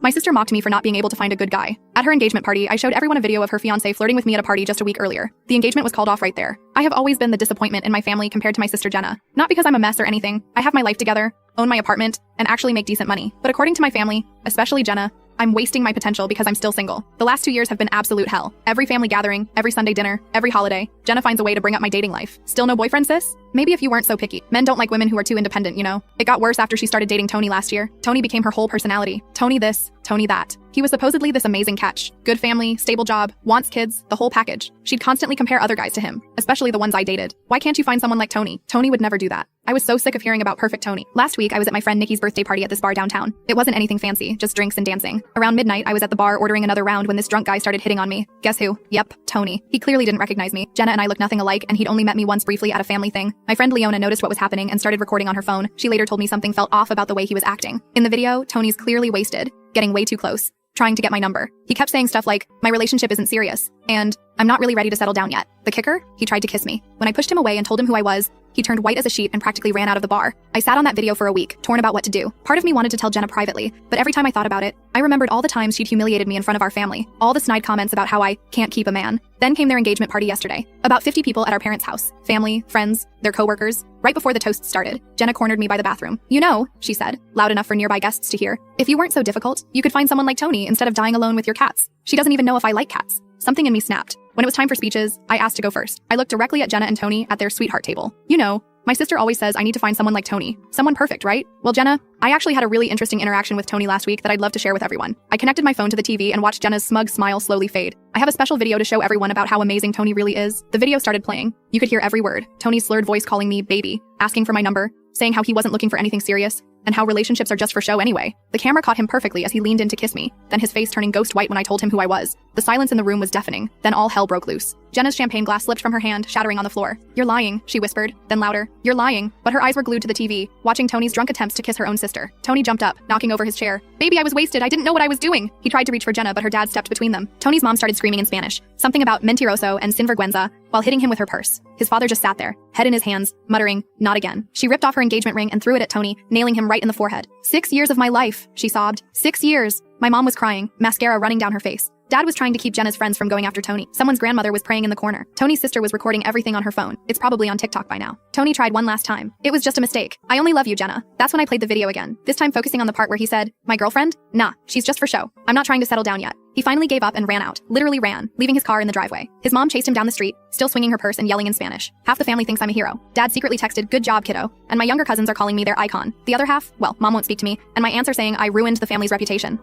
My sister mocked me for not being able to find a good guy. At her engagement party, I showed everyone a video of her fiancé flirting with me at a party just a week earlier. The engagement was called off right there. I have always been the disappointment in my family compared to my sister Jenna. Not because I'm a mess or anything. I have my life together, own my apartment, and actually make decent money. But according to my family, especially Jenna, I'm wasting my potential because I'm still single. The last 2 years have been absolute hell. Every family gathering, every Sunday dinner, every holiday, Jenna finds a way to bring up my dating life. Still no boyfriend, sis? Maybe if you weren't so picky. Men don't like women who are too independent, you know? It got worse after she started dating Tony last year. Tony became her whole personality. Tony this, Tony that. He was supposedly this amazing catch. Good family, stable job, wants kids, the whole package. She'd constantly compare other guys to him, especially the ones I dated. Why can't you find someone like Tony? Tony would never do that. I was so sick of hearing about perfect Tony. Last week, I was at my friend Nikki's birthday party at this bar downtown. It wasn't anything fancy, just drinks and dancing. Around midnight, I was at the bar ordering another round when this drunk guy started hitting on me. Guess who? Yep, Tony. He clearly didn't recognize me. Jenna and I look nothing alike, and he'd only met me once briefly at a family thing. My friend Leona noticed what was happening and started recording on her phone. She later told me something felt off about the way he was acting. In the video, Tony's clearly wasted, getting way too close, trying to get my number. He kept saying stuff like, my relationship isn't serious, and I'm not really ready to settle down yet. The kicker? He tried to kiss me. When I pushed him away and told him who I was, he turned white as a sheet and practically ran out of the bar. I sat on that video for a week, torn about what to do. Part of me wanted to tell Jenna privately, but every time I thought about it, I remembered all the times she'd humiliated me in front of our family, all the snide comments about how I can't keep a man. Then came their engagement party yesterday. About 50 people at our parents' house. Family, friends, their coworkers. Right before the toast started, Jenna cornered me by the bathroom. You know, she said, loud enough for nearby guests to hear, if you weren't so difficult, you could find someone like Tony instead of dying alone with your cats. She doesn't even know if I like cats. Something in me snapped. When it was time for speeches, I asked to go first. I looked directly at Jenna and Tony at their sweetheart table. You know, my sister always says I need to find someone like Tony. Someone perfect, right? Well, Jenna, I actually had a really interesting interaction with Tony last week that I'd love to share with everyone. I connected my phone to the TV and watched Jenna's smug smile slowly fade. I have a special video to show everyone about how amazing Tony really is. The video started playing. You could hear every word. Tony's slurred voice calling me baby, asking for my number, saying how he wasn't looking for anything serious, and how relationships are just for show anyway. The camera caught him perfectly as he leaned in to kiss me, then his face turning ghost white when I told him who I was. The silence in the room was deafening. Then all hell broke loose. Jenna's champagne glass slipped from her hand, shattering on the floor. You're lying, she whispered, then louder. You're lying. But her eyes were glued to the TV, watching Tony's drunk attempts to kiss her own sister. Tony jumped up, knocking over his chair. Baby, I was wasted. I didn't know what I was doing. He tried to reach for Jenna, but her dad stepped between them. Tony's mom started screaming in Spanish, something about mentiroso and sinvergüenza, while hitting him with her purse. His father just sat there, head in his hands, muttering, not again. She ripped off her engagement ring and threw it at Tony, nailing him right in the forehead. 6 years of my life, she sobbed. 6 years. My mom was crying, mascara running down her face. Dad was trying to keep Jenna's friends from going after Tony. Someone's grandmother was praying in the corner. Tony's sister was recording everything on her phone. It's probably on TikTok by now. Tony tried one last time. It was just a mistake. I only love you, Jenna. That's when I played the video again, this time focusing on the part where he said, my girlfriend? Nah, she's just for show. I'm not trying to settle down yet. He finally gave up and ran out, literally ran, leaving his car in the driveway. His mom chased him down the street, still swinging her purse and yelling in Spanish. Half the family thinks I'm a hero. Dad secretly texted, good job, kiddo. And my younger cousins are calling me their icon. The other half, well, mom won't speak to me, and my aunts are saying I ruined the family's reputation.